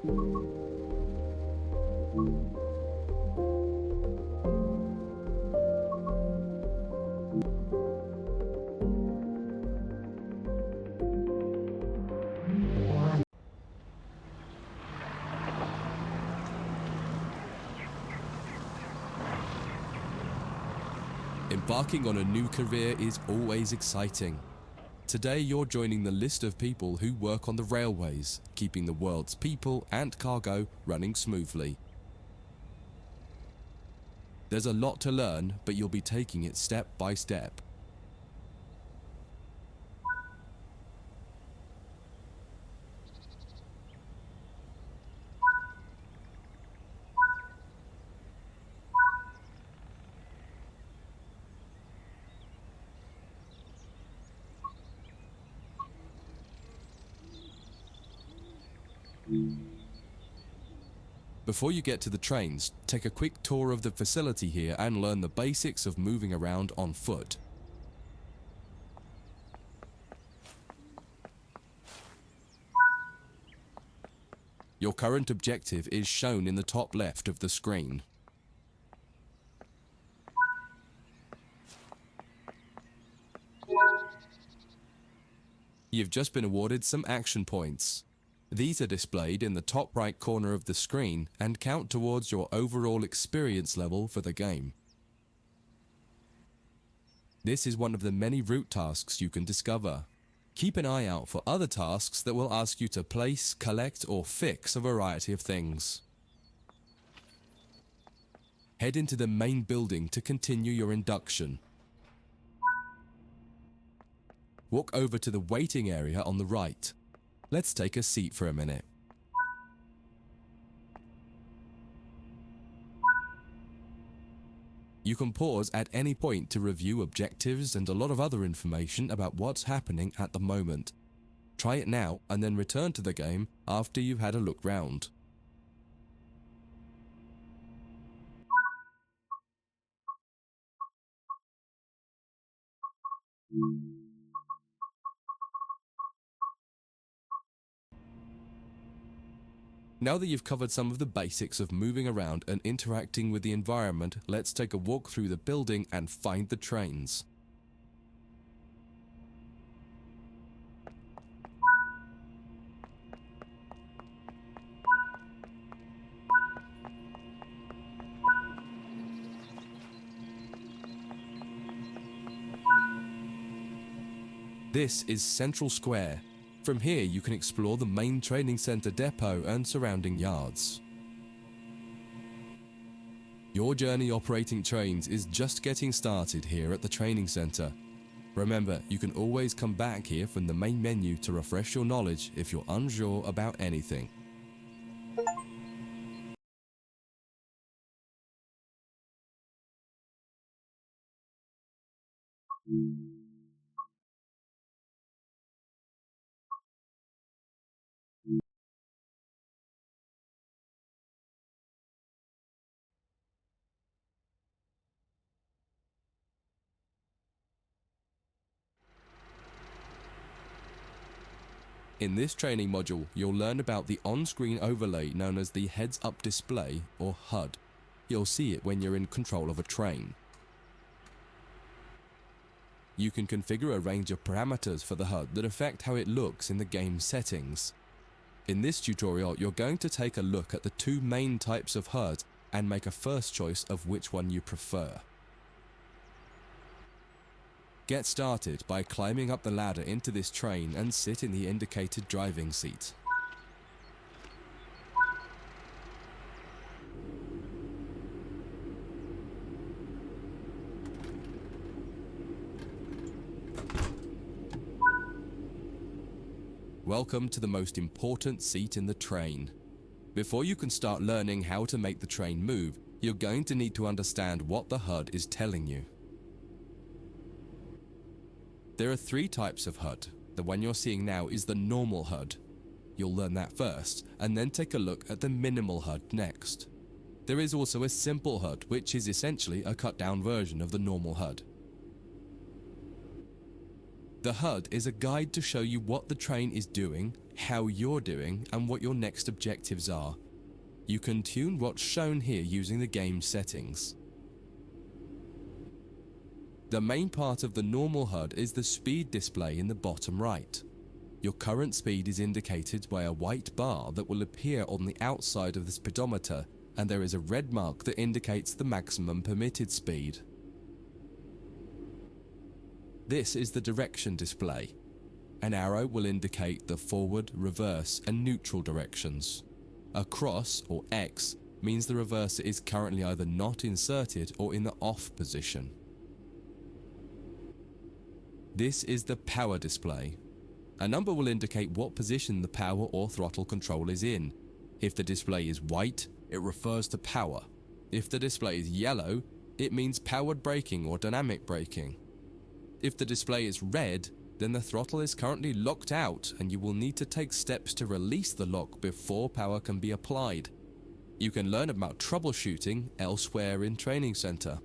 Embarking on a new career is always exciting. Today you're joining the list of people who work on the railways, keeping the world's people and cargo running smoothly. There's a lot to learn, but you'll be taking it step by step. Before you get to the trains, take a quick tour of the facility here and learn the basics of moving around on foot. Your current objective is shown in the top left of the screen. You've just been awarded some action points. These are displayed in the top right corner of the screen and count towards your overall experience level for the game. This is one of the many route tasks you can discover. Keep an eye out for other tasks that will ask you to place, collect, or fix a variety of things. Head into the main building to continue your induction. Walk over to the waiting area on the right. Let's take a seat for a minute. You can pause at any point to review objectives and a lot of other information about what's happening at the moment. Try it now and then return to the game after you've had a look round. Now that you've covered some of the basics of moving around and interacting with the environment, let's take a walk through the building and find the trains. This is Central Square. From here you can explore the main training center depot and surrounding yards. Your journey operating trains is just getting started here at the training center. Remember, you can always come back here from the main menu to refresh your knowledge if you're unsure about anything. In this training module, you'll learn about the on-screen overlay known as the heads-up display, or HUD. You'll see it when you're in control of a train. You can configure a range of parameters for the HUD that affect how it looks in the game's settings. In this tutorial, you're going to take a look at the two main types of HUD and make a first choice of which one you prefer. Get started by climbing up the ladder into this train and sit in the indicated driving seat. Welcome to the most important seat in the train. Before you can start learning how to make the train move, you're going to need to understand what the HUD is telling you. There are three types of HUD. The one you're seeing now is the normal HUD. You'll learn that first, and then take a look at the minimal HUD next. There is also a simple HUD, which is essentially a cut-down version of the normal HUD. The HUD is a guide to show you what the train is doing, how you're doing, and what your next objectives are. You can tune what's shown here using the game settings. The main part of the normal HUD is the speed display in the bottom right. Your current speed is indicated by a white bar that will appear on the outside of the speedometer, and there is a red mark that indicates the maximum permitted speed. This is the direction display. An arrow will indicate the forward, reverse, and neutral directions. A cross, or X, means the reverser is currently either not inserted or in the off position. This is the power display. A number will indicate what position the power or throttle control is in. If the display is white, it refers to power. If the display is yellow, it means powered braking or dynamic braking. If the display is red, then the throttle is currently locked out and you will need to take steps to release the lock before power can be applied. You can learn about troubleshooting elsewhere in Training Center.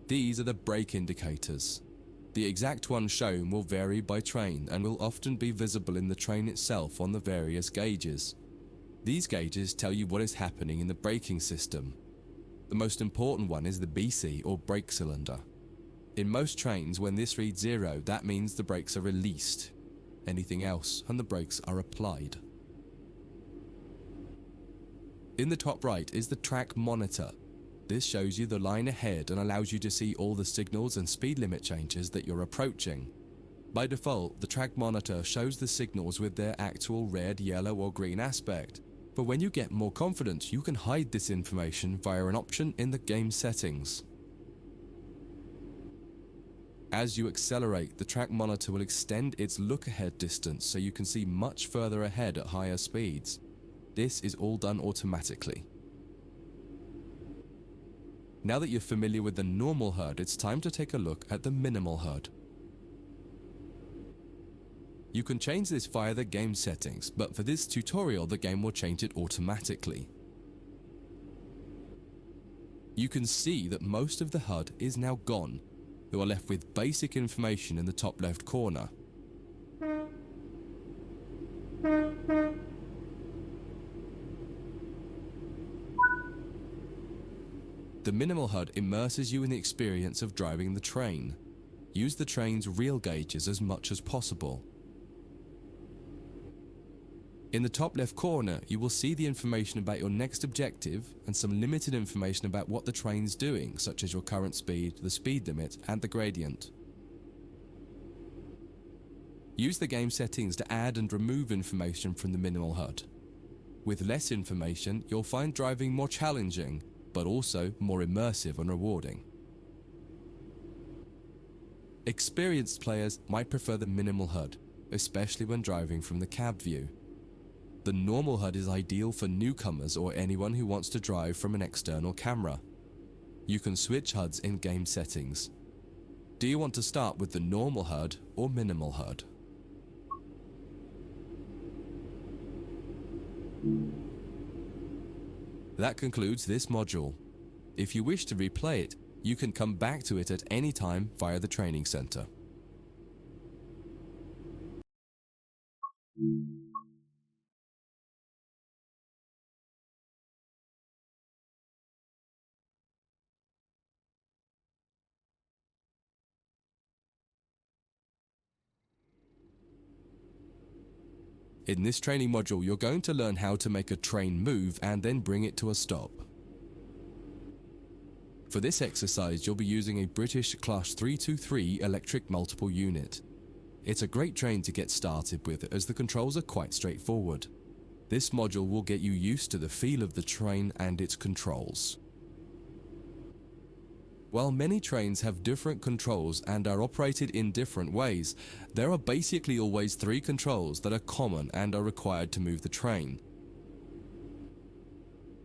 These are the brake indicators. The exact one shown will vary by train and will often be visible in the train itself on the various gauges. These gauges tell you what is happening in the braking system. The most important one is the BC, or brake cylinder. In most trains, when this reads 0, that means the brakes are released. Anything else and the brakes are applied. In the top right is the track monitor. This shows you the line ahead and allows you to see all the signals and speed limit changes that you're approaching. By default, the track monitor shows the signals with their actual red, yellow, or green aspect. But when you get more confident, you can hide this information via an option in the game settings. As you accelerate, the track monitor will extend its look-ahead distance so you can see much further ahead at higher speeds. This is all done automatically. Now that you're familiar with the normal HUD, it's time to take a look at the minimal HUD. You can change this via the game settings, but for this tutorial the game will change it automatically. You can see that most of the HUD is now gone. You are left with basic information in the top left corner. The minimal HUD immerses you in the experience of driving the train. Use the train's real gauges as much as possible. In the top left corner, you will see the information about your next objective and some limited information about what the train's doing, such as your current speed, the speed limit, and the gradient. Use the game settings to add and remove information from the minimal HUD. With less information, you'll find driving more challenging, but also more immersive and rewarding. Experienced players might prefer the minimal HUD, especially when driving from the cab view. The normal HUD is ideal for newcomers or anyone who wants to drive from an external camera. You can switch HUDs in game settings. Do you want to start with the normal HUD or minimal HUD? That concludes this module. If you wish to replay it, you can come back to it at any time via the Training Center. In this training module, you're going to learn how to make a train move and then bring it to a stop. For this exercise, you'll be using a British Class 323 electric multiple unit. It's a great train to get started with as the controls are quite straightforward. This module will get you used to the feel of the train and its controls. While many trains have different controls and are operated in different ways, there are basically always 3 controls that are common and are required to move the train.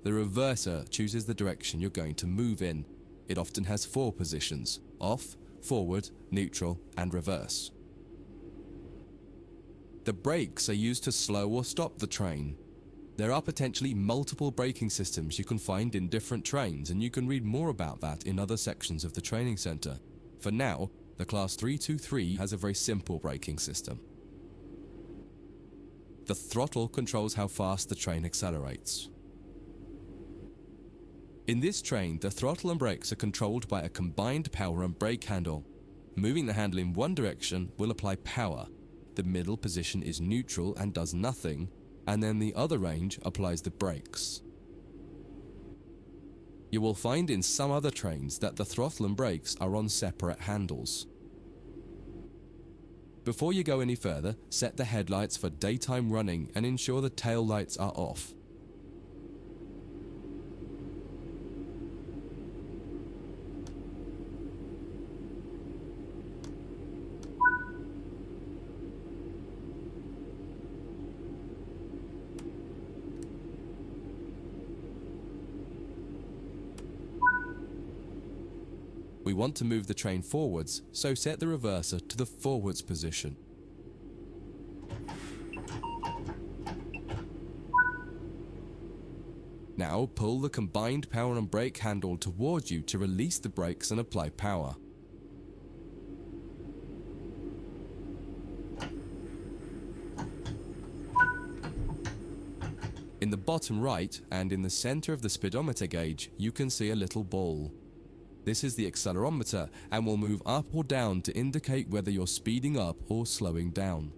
The reverser chooses the direction you're going to move in. It often has 4 positions: off, forward, neutral, and reverse. The brakes are used to slow or stop the train. There are potentially multiple braking systems you can find in different trains, and you can read more about that in other sections of the Training Center. For now, The Class 323 has a very simple braking system. The throttle controls how fast the train accelerates. In this train, the throttle and brakes are controlled by a combined power and brake handle. Moving the handle in one direction will apply power. The middle position is neutral and does nothing, and then the other range applies the brakes. You will find in some other trains that the throttle and brakes are on separate handles. Before you go any further, set the headlights for daytime running and ensure the tail lights are off. We want to move the train forwards, so set the reverser to the forwards position. Now pull the combined power and brake handle towards you to release the brakes and apply power. In the bottom right and in the center of the speedometer gauge, you can see a little ball. This is the accelerometer and will move up or down to indicate whether you're speeding up or slowing down.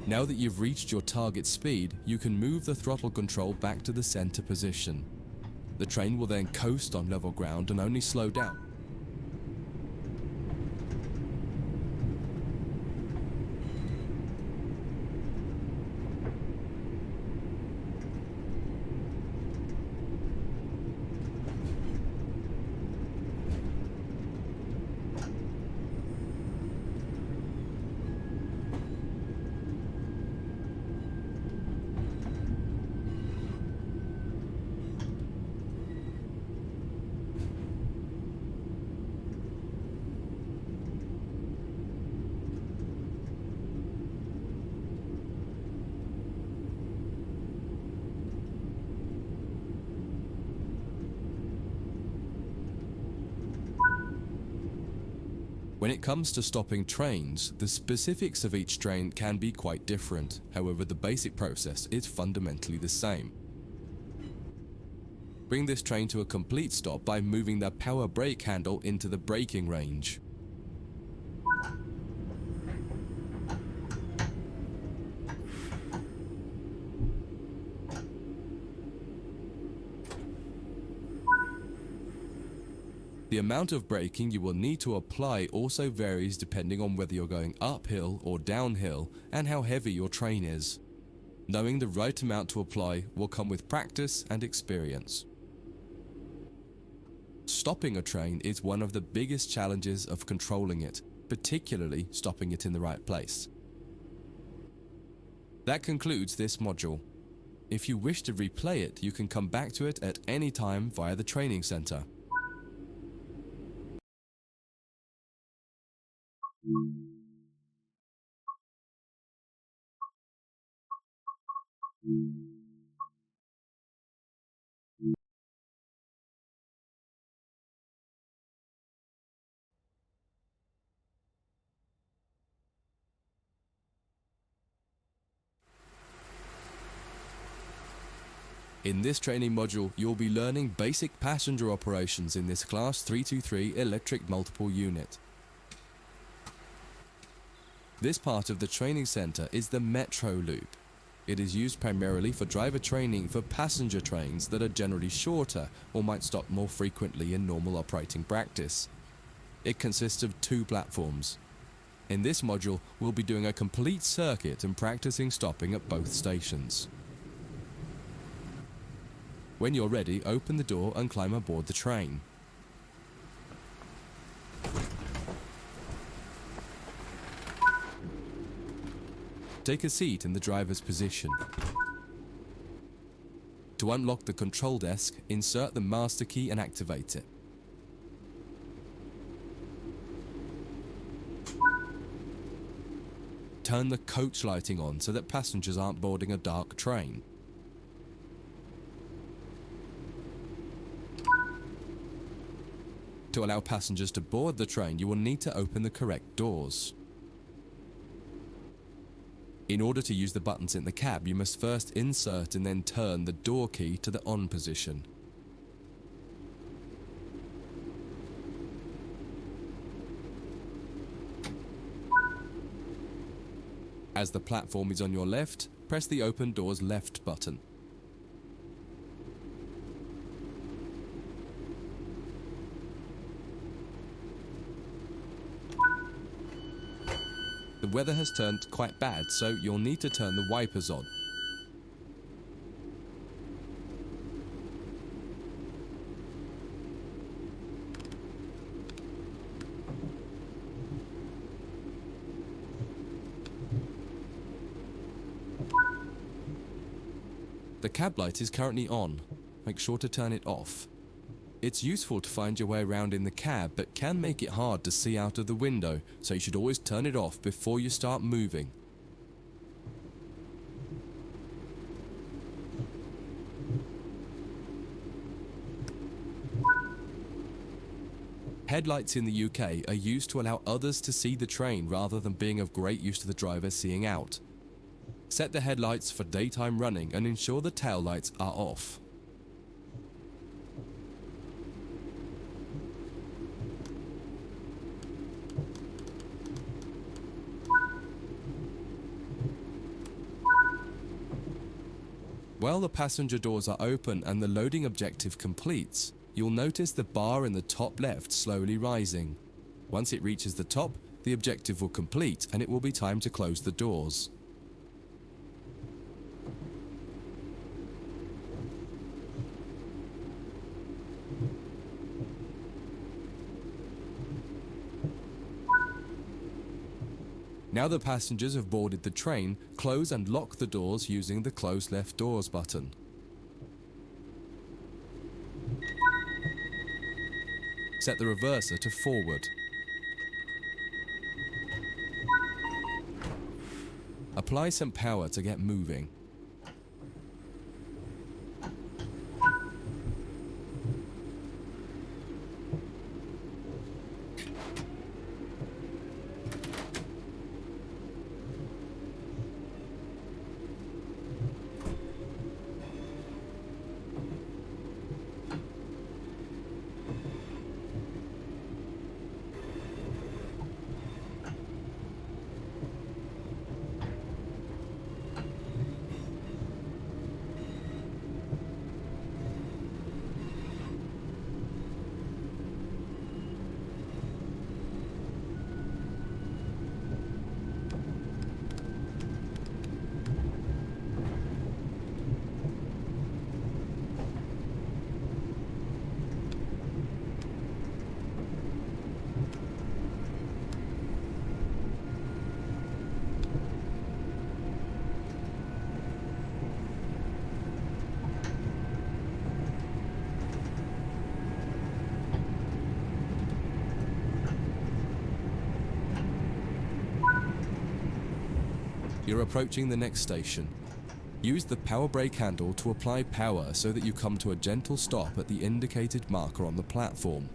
Now that you've reached your target speed, you can move the throttle control back to the center position. The train will then coast on level ground and only slow down. When it comes to stopping trains, the specifics of each train can be quite different. However, the basic process is fundamentally the same. Bring this train to a complete stop by moving the power brake handle into the braking range. The amount of braking you will need to apply also varies depending on whether you're going uphill or downhill and how heavy your train is. Knowing the right amount to apply will come with practice and experience. Stopping a train is one of the biggest challenges of controlling it, particularly stopping it in the right place. That concludes this module. If you wish to replay it, you can come back to it at any time via the training center. In this training module, you'll be learning basic passenger operations in this Class 323 electric multiple unit. This part of the training center is the Metro Loop. It is used primarily for driver training for passenger trains that are generally shorter or might stop more frequently in normal operating practice. It consists of 2 platforms. In this module, we'll be doing a complete circuit and practicing stopping at both stations. When you're ready, open the door and climb aboard the train. Take a seat in the driver's position. To unlock the control desk, insert the master key and activate it. Turn the coach lighting on so that passengers aren't boarding a dark train. To allow passengers to board the train, you will need to open the correct doors. In order to use the buttons in the cab, you must first insert and then turn the door key to the on position. As the platform is on your left, press the open doors left button. The weather has turned quite bad, so you'll need to turn the wipers on. The cab light is currently on. Make sure to turn it off. It's useful to find your way around in the cab, but can make it hard to see out of the window, so you should always turn it off before you start moving. Headlights in the UK are used to allow others to see the train rather than being of great use to the driver seeing out. Set the headlights for daytime running and ensure the tail lights are off. While the passenger doors are open and the loading objective completes, you'll notice the bar in the top left slowly rising. Once it reaches the top, the objective will complete and it will be time to close the doors. Now the passengers have boarded the train, close and lock the doors using the Close Left Doors button. Set the reverser to forward. Apply some power to get moving. You're approaching the next station. Use the power brake handle to apply power so that you come to a gentle stop at the indicated marker on the platform.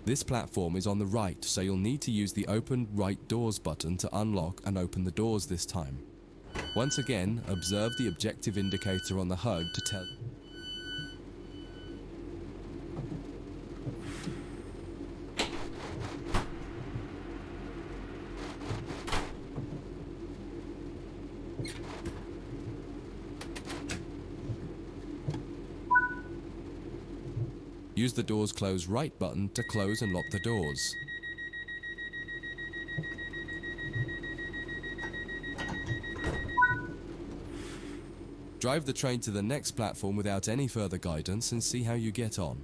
This platform is on the right, so you'll need to use the Open Right Doors button to unlock and open the doors this time. Once again, observe the objective indicator on the HUD to tell. Use the Doors Close Right button to close and lock the doors. Drive the train to the next platform without any further guidance and see how you get on.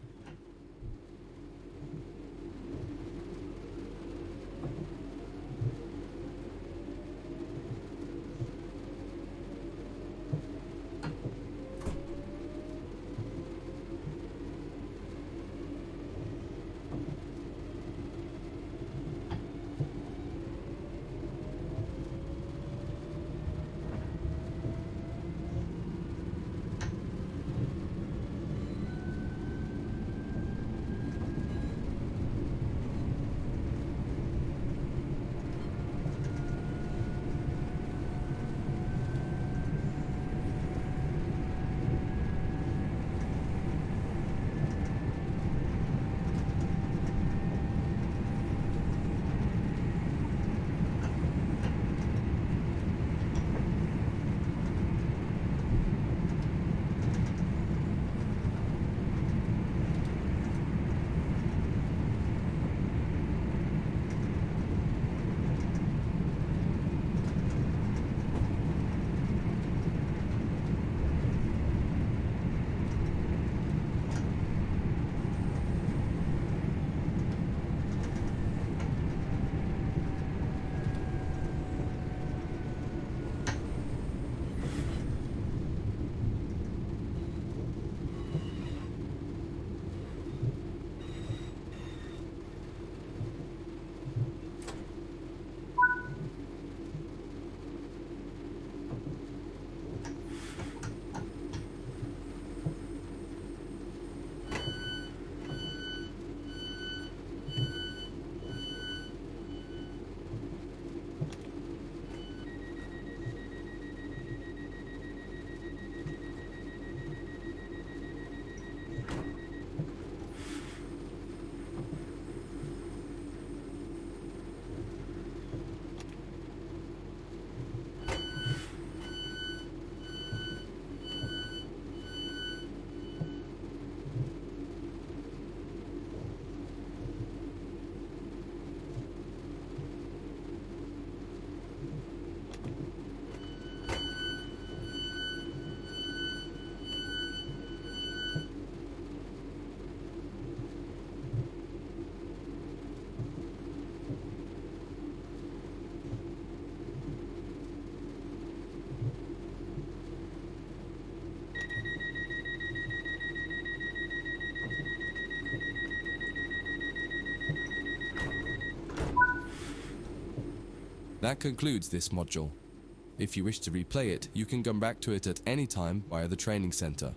That concludes this module. If you wish to replay it, you can come back to it at any time via the training center.